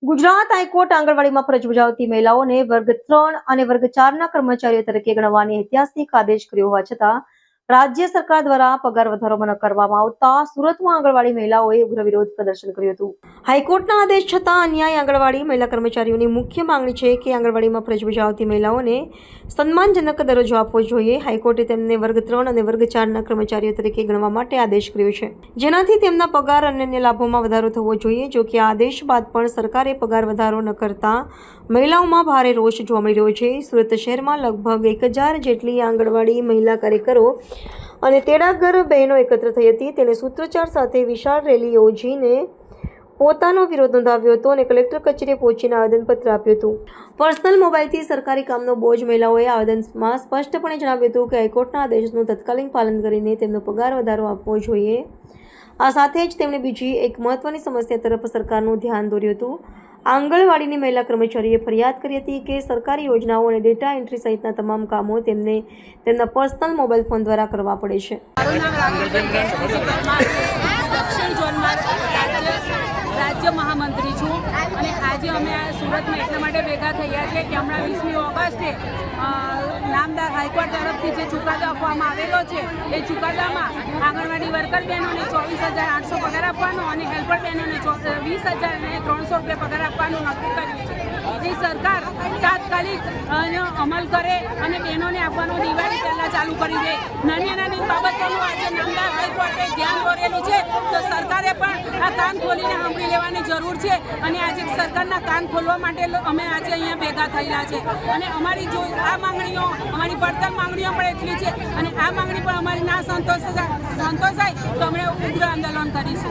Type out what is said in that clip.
Gujarat high court આંગણવાડીમાં ફરજ બજાવતી મહિલાઓને વર્ગ 3 અને વર્ગ 4ના કર્મચારીઓ તરીકે ગણવાની ઐતિહાસિક આદેશ કર્યો હોવા છતાં રાજ્ય સરકાર દ્વારા પગાર વધારો ન કરવામાં આવતા સુરતમાં આંગણવાડી મહિલાઓએ ઉગ્ર વિરોધ પ્રદર્શન કર્યું હતું। હાઈકોર્ટના આદેશ છતાં અન્યાય આંગણવાડી મહિલા કર્મચારીઓની મુખ્ય માંગણી છે કે આંગણવાડીમાં ફરજ બજાવતી મહિલાઓને સન્માનજનક દરજ્જો આપવો જોઈએ। હાઈકોર્ટે તેમને વર્ગ 3 અને વર્ગ 4ના કર્મચારીઓ તરીકે ગણવા માટે આદેશ કર્યો છે, જેનાથી તેમના પગાર અને અન્ય લાભોમાં વધારો થવો જોઈએ। જો કે આ આદેશ બાદ પણ સરકારે પગાર વધારો ન કરતા મહિલાઓમાં ભારે રોષ જોવા મળી રહ્યો છે। સુરત શહેરમાં લગભગ 1000 જેટલી આંગણવાડી મહિલા કાર્યકરો અને તેડાગર બહેનો એકત્ર થઈ હતી। તેણે સૂત્રોચ્ચાર સાથે વિશાળ રેલી યોજીને પોતાનો વિરોધ નોંધાવ્યો હતો અને કલેક્ટર કચેરીએ પહોંચીને આવેદનપત્ર આપ્યું હતું। પર્સનલ મોબાઈલથી સરકારી કામનો બોજ મહિલાઓએ આવેદનમાં સ્પષ્ટપણે જણાવ્યું હતું કે હાઈકોર્ટના આદેશનું તત્કાલીન પાલન કરીને તેમનો પગાર વધારો આપવો જોઈએ। આ સાથે જ તેમણે બીજી એક મહત્વની સમસ્યા તરફ સરકારનું ધ્યાન દોર્યું હતું। આંગણવાડીની મહિલા કર્મચારીએ ફરિયાદ કરી હતી કે સરકારી યોજનાઓ અને ડેટા એન્ટ્રી સહિતના તમામ કામો તેમને તેમના પર્સનલ મોબાઈલ ફોન દ્વારા કરવા પડે છે। રાજ્ય મહામંત્રી છું અને આજે અમે આ સુરતમાં એટલા માટે ભેગા થયા છે કે હમણાં 20મી ઓગસ્ટે નામદાર હાઈકોર્ટ તરફથી જે ચુકાદો આપવામાં આવેલો છે એ ચુકાદામાં આંગણવાડી વર્કર બહેનોને 24,800 પગાર આપવાનો અને હેલ્પર બહેનોને 20,300 રૂપિયા પગાર આપવાનું નક્કી કર્યું છે। એ સરકાર તાત્કાલિક અમલ કરે અને બહેનોને આપવાનું દિવાળી પહેલાં ચાલુ કરી દે। નાની નાની બાબતોનું આજે નામદાર હાઈકોર્ટે ધ્યાન દોરેલું છે, તો સરકારે પણ આ કાન ખોલીને સાંભળી લેવાની જરૂર છે અને આજે સરકારના કાન ખોલવા માટે અમે આજે અહીંયા ભેગા થયેલા છે અને અમારી જો આ માંગણીઓ અમારી પડતર માંગણીઓ પણ એટલી છે અને આ માંગણી પણ અમારી ના સંતોષાય તો અમે ઉગ્ર આંદોલન કરીશું।